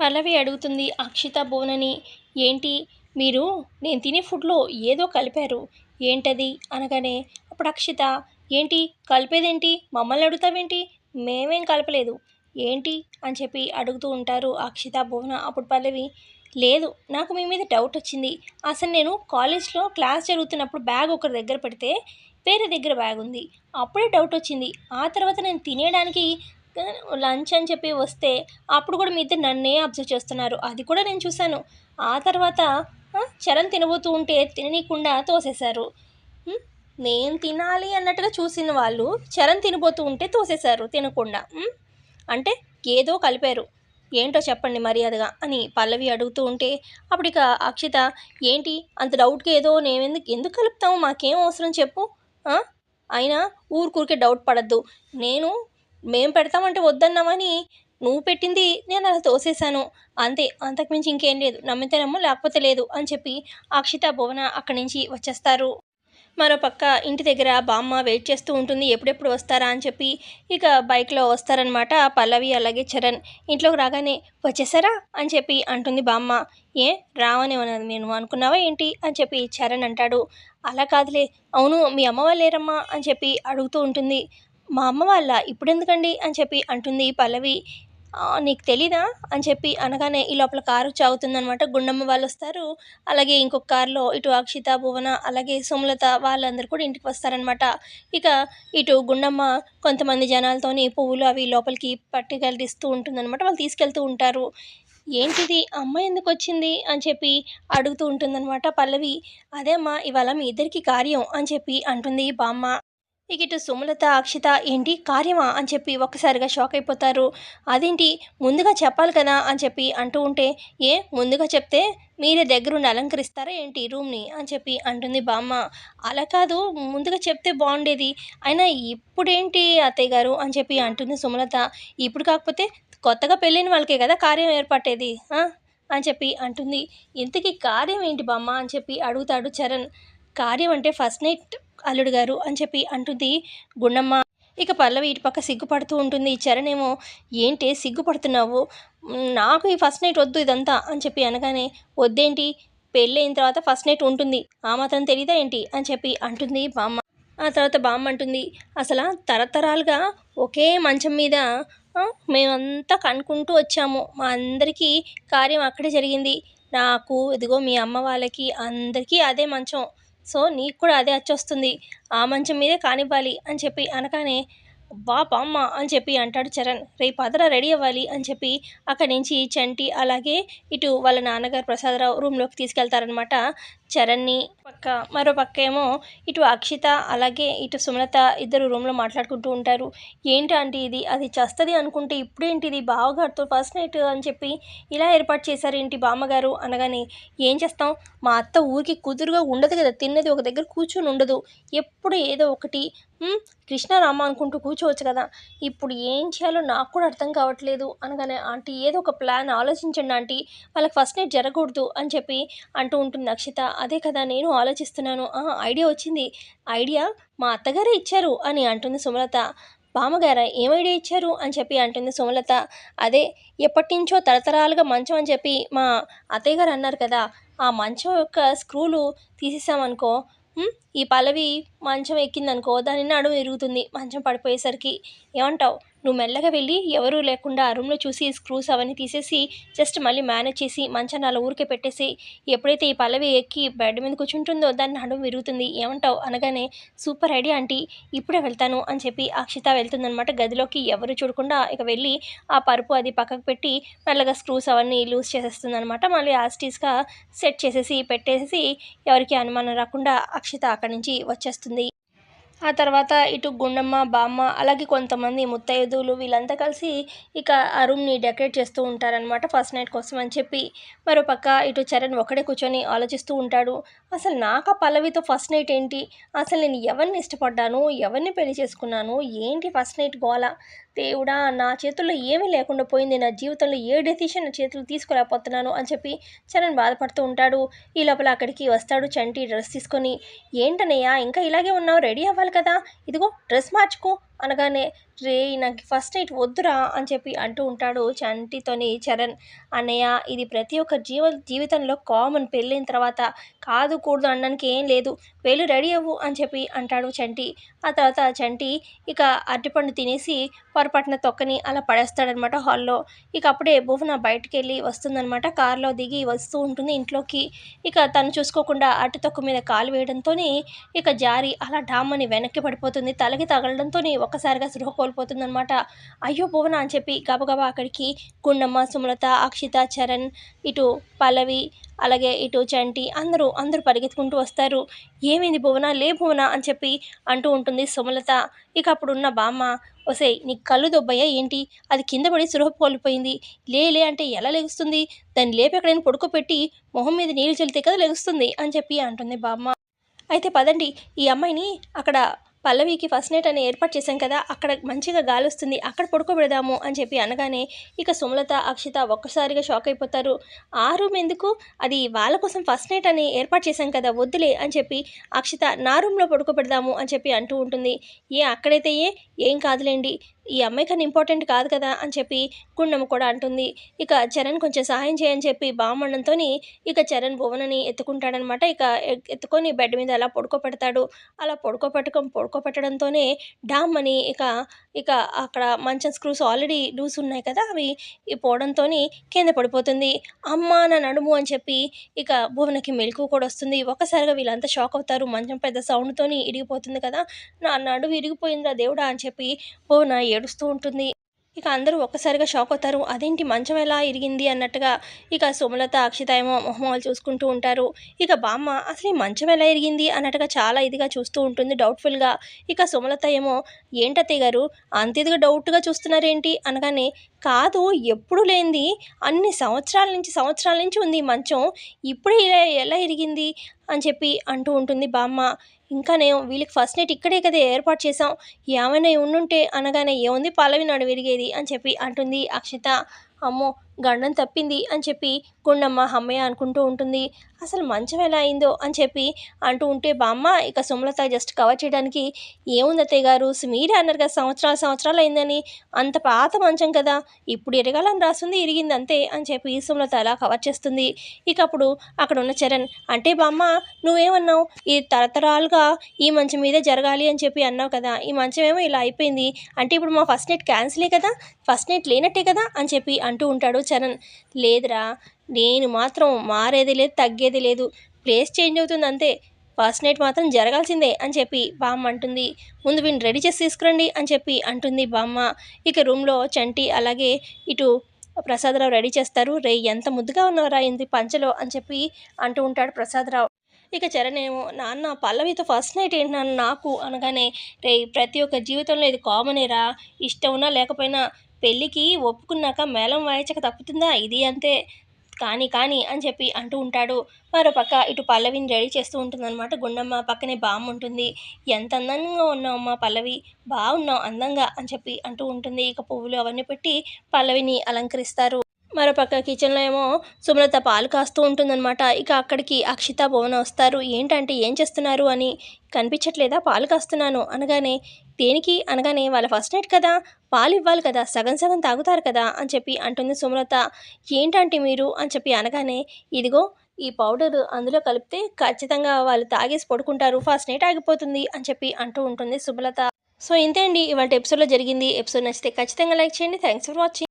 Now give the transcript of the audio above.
పల్లవి అడుగుతుంది అక్షిత భువనని. ఏంటి మీరు నేను తినే ఫుడ్లో ఏదో కలిపారు, ఏంటది అనగానే అప్పుడు అక్షిత, ఏంటి కలిపేదేంటి, మమ్మల్ని అడుగుతావేంటి, మేమేం కలపలేదు, ఏంటి అని చెప్పి అడుగుతూ ఉంటారు అక్షిత భువన. అప్పుడు పల్లవి, లేదు నాకు మీ మీద డౌట్ వచ్చింది. అసలు నేను కాలేజ్లో క్లాస్ జరుగుతున్నప్పుడు బ్యాగ్ ఒకరి దగ్గర పెడితే వేరే దగ్గర బ్యాగ్ ఉంది, అప్పుడే డౌట్ వచ్చింది. ఆ తర్వాత నేను తినేయడానికి లంచ్ అని చెప్పి వస్తే అప్పుడు కూడా మీ ఇద్దరు నన్నే అబ్జర్వ్ చేస్తున్నారు, అది కూడా నేను చూశాను. ఆ తర్వాత చరణ్ తినబోతూ ఉంటే తిననీయకుండా తోసేశారు. నేను తినాలి అన్నట్టుగా చూసిన వాళ్ళు చరణ్ తినబోతూ ఉంటే తోసేశారు తినకుండా. అంటే ఏదో కలిపారు, ఏంటో చెప్పండి మర్యాదగా అని పల్లవి అడుగుతూ ఉంటే అప్పుడు ఇక అక్షిత, ఏంటి అంత డౌట్గా ఏదో నేను ఎందుకు కలుపుతాము, మాకేం అవసరం చెప్పు, అయినా ఊరికే డౌట్ పడద్దు. మేము పెడతామంటే వద్దన్నామని నువ్వు పెట్టింది నేను అలా తోసేశాను, అంతే, అంతకుమించి ఇంకేం లేదు, నమ్మితే నమ్ము లేకపోతే లేదు అని చెప్పి అక్షిత భువన అక్కడి నుంచి వచ్చేస్తారు. మరోపక్క ఇంటి దగ్గర బామ్మ వెయిట్ చేస్తూ ఉంటుంది, ఎప్పుడెప్పుడు వస్తారా అని చెప్పి. ఇక బైక్లో వస్తారనమాట పల్లవి అలాగే చరణ్. ఇంట్లోకి రాగానే వచ్చేసారా అని చెప్పి అంటుంది బామ్మ. ఏ రావనే ఉన్నది నేను అనుకున్నావా ఏంటి అని చెప్పి చరణ్ అంటాడు. అలా కాదులే, అవును మీ అమ్మ వాళ్ళు లేరమ్మా అని చెప్పి అడుగుతూ ఉంటుంది. మా అమ్మ వాళ్ళ ఇప్పుడెందుకండి అని చెప్పి అంటుంది పల్లవి. నీకు తెలీదా అని చెప్పి అనగానే ఈ లోపల కారు చాగుతుందనమాట. గుండమ్మ వాళ్ళు వస్తారు, అలాగే ఇంకొక కారులో ఇటు అక్షిత భువన అలాగే సుమలత వాళ్ళందరూ కూడా ఇంటికి వస్తారనమాట. ఇక ఇటు గుండమ్మ కొంతమంది జనాలతోని పువ్వులు అవి లోపలికి పట్టుకెళ్ళిస్తూ ఉంటుందన్నమాట. వాళ్ళు తీసుకెళ్తూ ఉంటారు. ఏంటిది అమ్మ ఎందుకు వచ్చింది అని చెప్పి అడుగుతూ ఉంటుందన్నమాట పల్లవి. అదే అమ్మ ఇవాళ మీ ఇద్దరికి కార్యం అని చెప్పి అంటుంది బామ్మ. ఇక ఇటు సుమలత అక్షిత, ఏంటి కార్యమా అని చెప్పి ఒక్కసారిగా షాక్ అయిపోతారు. అదేంటి ముందుగా చెప్పాలి కదా అని చెప్పి అంటూ ఉంటే, ఏ ముందుగా చెప్తే మీరే దగ్గరుండి అలంకరిస్తారా ఏంటి రూమ్ని అని చెప్పి అంటుంది బామ్మ. అలా కాదు, ముందుగా చెప్తే బాగుండేది, అయినా ఇప్పుడేంటి అత్తయ్య గారు అని చెప్పి అంటుంది సుమలత. ఇప్పుడు కాకపోతే కొత్తగా పెళ్ళైన వాళ్ళకే కదా కార్యం ఏర్పట్టేది అని చెప్పి అంటుంది. ఇంతకీ కార్యం ఏంటి బామ్మ అని చెప్పి అడుగుతాడు చరణ్. కార్యం అంటే ఫస్ట్ నైట్ అల్లుడు గారు అని చెప్పి అంటుంది గుండమ్మ. ఇక పల్లవి ఇటుపక్క సిగ్గుపడుతూ ఉంటుంది. చరణ్ ఏమో, ఏంటి సిగ్గుపడుతున్నావు, నాకు ఈ ఫస్ట్ నైట్ వద్దు ఇదంతా అని చెప్పి అనగానే, వద్దేంటి పెళ్ళి అయిన తర్వాత ఫస్ట్ నైట్ ఉంటుంది, ఆ మాత్రం తెలీదా ఏంటి అని చెప్పి అంటుంది బామ్మ. ఆ తర్వాత బామ్మ అంటుంది, అసలు తరతరాలుగా ఒకే మంచం మీద మేమంతా కనుక్కుంటూ వచ్చాము, మా అందరికీ కార్యం అక్కడే జరిగింది, నాకు ఇదిగో మీ అమ్మ వాళ్ళకి అందరికీ అదే మంచం, సో నీకు కూడా అదే వచ్చొస్తుంది, ఆ మంచం మీదే కానివ్వాలి అని చెప్పి అనగానే, బామ్మ అని చెప్పి అంటాడు చరణ్. రేపు అదరా రెడీ అవ్వాలి అని చెప్పి అక్కడి నుంచి చంటి అలాగే ఇటు వాళ్ళ నాన్నగారు ప్రసాదరావు రూమ్లోకి తీసుకెళ్తారనమాట చరణ్ని. మరో పక్క ఏమో ఇటు అక్షిత అలాగే ఇటు సుమలత ఇద్దరు రూమ్లో మాట్లాడుకుంటూ ఉంటారు. ఏంటి ఆంటీ ఇది, అది చస్తుంది అనుకుంటే ఇప్పుడేంటిది బావగారితో ఫస్ట్ నైట్ అని చెప్పి ఇలా ఏర్పాటు చేశారేంటి బామ్మగారు అనగానే, ఏం చేస్తాం, మా అత్త ఊరికి కుదురుగా ఉండదు కదా, తిన్నది ఒక దగ్గర కూర్చొని ఉండదు, ఎప్పుడు ఏదో ఒకటి కృష్ణారామ అనుకుంటూ కూర్చోవచ్చు కదా, ఇప్పుడు ఏం చేయాలో నాకు కూడా అర్థం కావట్లేదు అనగానే, ఆంటీ ఏదో ఒక ప్లాన్ ఆలోచించండి ఆంటీ, వాళ్ళకి ఫస్ట్ నైట్ జరగకూడదు అని చెప్పి అంటూ ఉంటుంది అక్షిత. అదే కదా నేను ఆలోచిస్తున్నాను, ఐడియా వచ్చింది, ఐడియా మా అత్తగారే ఇచ్చారు అని అంటుంది సుమలత. బామ్మగారా ఏం ఐడియా ఇచ్చారు అని చెప్పి అంటుంది సుమలత. అదే ఎప్పటి నుంచో తరతరాలుగా మంచం అని చెప్పి మా అత్తయ్య గారు అన్నారు కదా, ఆ మంచం యొక్క స్క్రూలు తీసేసామనుకో, ఈ పల్లవి మంచం ఎక్కిందనుకో దాని నడుము ఇరుగుతుంది మంచం పడిపోయేసరికి, ఏమంటావు, నువ్వు మెల్లగా వెళ్ళి ఎవరూ లేకుండా ఆ రూమ్లో చూసి స్క్రూస్ అవన్నీ తీసేసి జస్ట్ మళ్ళీ మేనేజ్ చేసి మంచాన్ని అలా ఊరికే పెట్టేసి, ఎప్పుడైతే ఈ పల్లవి ఎక్కి బెడ్ మీద కూర్చుంటుందో దాన్ని నడుము విరుగుతుంది, ఏమంటావు అనగానే, సూపర్ ఐడియా ఆంటీ, ఇప్పుడే వెళ్తాను అని చెప్పి అక్షిత వెళ్తుందనమాట గదిలోకి. ఎవరు చూడకుండా ఇక వెళ్ళి ఆ పరుపు అది పక్కకు పెట్టి మెల్లగా స్క్రూస్ అవన్నీ లూజ్ చేసేస్తుంది అనమాట. మళ్ళీ యాస్టీస్గా సెట్ చేసేసి పెట్టేసి ఎవరికి అనుమానం రాకుండా అక్షిత అక్కడి నుంచి వచ్చేస్తుంది. ఆ తర్వాత ఇటు గుండమ్మ బామ్మ అలాగే కొంతమంది ముత్తైదువులు వీళ్ళంతా కలిసి ఇక ఆ రూమ్ని డెకరేట్ చేస్తూ ఉంటారనమాట ఫస్ట్ నైట్ కోసం అని చెప్పి. మరోపక్క ఇటు చరణ్ ఒక్కడే కూర్చొని ఆలోచిస్తూ ఉంటాడు. అసలు నాకు ఆ పల్లవితో ఫస్ట్ నైట్ ఏంటి, అసలు నేను ఎవరిని ఇష్టపడ్డాను, ఎవరిని పెళ్లి చేసుకున్నాను, ఏంటి ఫస్ట్ నైట్ గోల, దేవుడా నా చేతుల్లో ఏమీ లేకుండా పోయింది, నా జీవితంలో ఏ డెసిషన్ నా చేతులు తీసుకోలేకపోతున్నాను అని చెప్పి చరణ్ బాధపడుతూ ఉంటాడు. ఈ లోపల అక్కడికి వస్తాడు చంటి డ్రెస్ తీసుకొని. ఏంటన్నయ్య ఇంకా ఇలాగే ఉన్నావు, రెడీ అవ్వాలి కదా, ఇదిగో డ్రెస్ మార్చుకో అనగానే నాకు ఫస్ట్ నైట్ వద్దురా అని చెప్పి అంటూ ఉంటాడు చంటితోని చరణ్. అన్నయ్య ఇది ప్రతి ఒక్క జీవితంలో కామన్, పెళ్ళైన తర్వాత కాదు కూడదు అనడానికి ఏం లేదు, వెళ్ళి రెడీ అవ్వు అని చెప్పి అంటాడు చంటి. ఆ తర్వాత చంటి ఇక అరటిపండు తినేసి పొరపాటున తొక్కని అలా పడేస్తాడనమాట హాల్లో. ఇక అప్పుడే భువన బయటికెళ్ళి వస్తుందనమాట. కారులో దిగి వస్తూ ఉంటుంది ఇంట్లోకి. ఇక తను చూసుకోకుండా అరటి తొక్క మీద కాలు వేయడంతోని ఇక జారి అలా డామ్మని వెనక్కి పడిపోతుంది. తలకి తగలడంతోని ఒక్కసారిగా స్పృహ కోల్పోతుందనమాట. అయ్యో భువన అని చెప్పి గబగబా అక్కడికి గుండమ్మ, సుమలత, అక్షిత, చరణ్, ఇటు పల్లవి, అలాగే ఇటు చంటి అందరూ పరిగెత్తుకుంటూ వస్తారు. ఏమైంది భువన, లే భువన అని చెప్పి అంటూ ఉంటుంది సుమలత. ఇక అప్పుడున్న బామ్మ, ఒసేయ్ నీకు కళ్ళు దొబ్బయ్యా ఏంటి, అది కింద పడి స్పృహ కోల్పోయింది, లే అంటే ఎలా లెగుస్తుంది, దాన్ని లేపి ఎక్కడైనా పడుకోపెట్టి మొహం మీద నీళ్ళు చల్లితే కదా లెగుస్తుంది అని చెప్పి అంటుంది బామ్మ. అయితే పదండి, ఈ అమ్మాయిని అక్కడ పల్లవికి ఫస్ట్ నైట్ అని ఏర్పాటు చేశాం కదా, అక్కడ మంచిగా గాలి వస్తుంది, అక్కడ పడుకోబెడదాము అని చెప్పి అనగానే ఇక సుమలత, అక్షిత ఒక్కసారిగా షాక్ అయిపోతారు. ఆ రూమ్ ఎందుకు, అది వాళ్ళ కోసం ఫస్ట్ నైట్ అని ఏర్పాటు చేశాం కదా, వద్దులే అని చెప్పి అక్షిత నా రూమ్లో పడుకోబెడదాము అని చెప్పి అంటూ ఉంటుంది. అక్కడైతే ఏం కాదులేండి, ఈ అమ్మాయి కన్నా ఇంపార్టెంట్ కాదు కదా అని చెప్పి గుండమ్మ కూడా అంటుంది. ఇక చరణ్ కొంచెం సహాయం చేయని చెప్పి బామ్మన్నంతో ఇక చరణ్ భువనని ఎత్తుకుంటాడనమాట. ఇక ఎత్తుకొని బెడ్ మీద అలా పడుకోపెడతాడు. అలా పడుకోపెట్టడంతోనే డామ్ అని ఇక ఇక అక్కడ మంచం స్క్రూస్ ఆల్రెడీ లూజ్ ఉన్నాయి కదా, అవి పోవడంతో కింద పడిపోతుంది. అమ్మ నా నడుము అని చెప్పి ఇక భువనకి మెలకు కూడా వస్తుంది. ఒక్కసారిగా వీళ్ళంతా షాక్ అవుతారు. మంచం పెద్ద సౌండ్తోని ఇరిగిపోతుంది కదా, నా నడుము ఇరిగిపోయిందిరా దేవుడా అని చెప్పి భువన ఏడుస్తూ ఉంటుంది. ఇక అందరూ ఒక్కసారిగా షాక్ అవుతారు. అదేంటి మంచం ఎలా ఇరిగింది అన్నట్టుగా ఇక సుమలత, అక్షిత ఏమో మొహమాలు చూసుకుంటూ ఉంటారు. ఇక బామ్మ అసలు ఈ మంచం ఎలా ఇరిగింది అన్నట్టుగా చాలా ఇదిగా చూస్తూ ఉంటుంది, డౌట్ఫుల్గా. ఇక సుమలత ఏమో ఏంటత్తయ్య గారు అంత ఇదిగా డౌట్గా చూస్తున్నారేంటి అనగానే, కాదు ఎప్పుడు లేనిది అన్ని సంవత్సరాల నుంచి ఉంది ఈ మంచం, ఇప్పుడే ఇలా ఎలా ఇరిగింది అని చెప్పి అంటూ ఉంటుంది బామ్మ. ఇంకానేమో వీళ్ళకి ఫస్ట్ నైట్ ఇక్కడే కదా ఏర్పాటు చేసాం, ఏమైనా ఉండుంటే అనగానే ఏముంది పల్లవి నడు విరిగేది అని చెప్పి అంటుంది అక్షిత. అమ్మో గండం తప్పింది అని చెప్పి గుండమ్మ హమ్మయ్య అనుకుంటూ ఉంటుంది. అసలు మంచం ఎలా అయిందో అని చెప్పి అంటూ ఉంటే బామ్మ ఇక సుమలత జస్ట్ కవర్ చేయడానికి, ఏముంది అత్తయ్య గారు మీరే అన్నారు కదా సంవత్సరాలు అయిందని, అంత పాత మంచం కదా, ఇప్పుడు ఎరగాలని రాస్తుంది, ఇరిగింది అంతే అని చెప్పి సుమలత అలా కవర్ చేస్తుంది. ఇక అప్పుడు అక్కడ ఉన్న చరణ్, అంటే బామ్మ నువ్వేమన్నావు, ఈ తరతరాలుగా ఈ మంచం మీదే జరగాలి అని చెప్పి అన్నావు కదా, ఈ మంచం ఏమో ఇలా అయిపోయింది, అంటే ఇప్పుడు మా ఫస్ట్ నైట్ క్యాన్సిలే కదా, ఫస్ట్ నైట్ లేనట్టే కదా అని చెప్పి అంటూ ఉంటాడు చరణ్. లేదురా, నేను మాత్రం మారేది లేదు, తగ్గేది లేదు, ప్లేస్ చేంజ్ అవుతుంది అంతే, ఫస్ట్ నైట్ మాత్రం జరగాల్సిందే అని చెప్పి బామ్మ అంటుంది. ముందు వీడిని రెడీ చేసి తీసుకురండి అని చెప్పి అంటుంది బామ్మ. ఇక రూమ్లో చంటి అలాగే ఇటు ప్రసాదరావు రెడీ చేస్తారు. రే ఎంత ముద్దుగా ఉన్నవరా ఇంది పంచలో అని చెప్పి అంటూ ఉంటాడు ప్రసాదరావు. ఇక చరణ్ ఏమో, నాన్న పల్లవితో ఫస్ట్ నైట్ ఏంటి నాన్న నాకు అనగానే, ప్రతి ఒక్క జీవితంలో ఇది కామనేరా, ఇష్టం ఉన్నా లేకపోయినా పెళ్ళికి ఒప్పుకున్నాక మేళం వాయించక తప్పుతుందా, ఇది అంతే, కానీ అని చెప్పి అంటూ ఉంటాడు. మరో పక్క ఇటు పల్లవిని రెడీ చేస్తూ ఉంటుందన్నమాట గుండమ్మ. పక్కనే బామ్మ ఉంటుంది. ఎంత అందంగా ఉన్నావమ్మా పల్లవి, బాగున్నావు అందంగా అని చెప్పి అంటూ ఉంటుంది. ఇక పువ్వులు అవన్నీ పెట్టి పల్లవిని అలంకరిస్తారు. మరోపక్క కిచెన్లో ఏమో సుమలత పాలు కాస్తూ ఉంటుందన్నమాట. ఇక అక్కడికి అక్షిత, భువన వస్తారు. ఏంటంటే ఏం చేస్తున్నారు అని, కనిపించట్లేదా పాలు కాస్తున్నాను అనగానే, దేనికి అనగానే, వాళ్ళ ఫస్ట్ నైట్ కదా, పాలు ఇవ్వాలి కదా, సగం సగం తాగుతారు కదా అని చెప్పి అంటుంది సుమలత. ఏంటంటే మీరు అని చెప్పి అనగానే, ఇదిగో ఈ పౌడర్ అందులో కలిపితే ఖచ్చితంగా వాళ్ళు తాగేసి పడుకుంటారు, ఫస్ట్ నైట్ ఆగిపోతుంది అని చెప్పి అంటూ ఉంటుంది సుమలత. సో ఇంతే అండి ఇవాళ ఎపిసోడ్లో జరిగింది. ఎపిసోడ్ నచ్చితే ఖచ్చితంగా లైక్ చేయండి. Thanks for watching.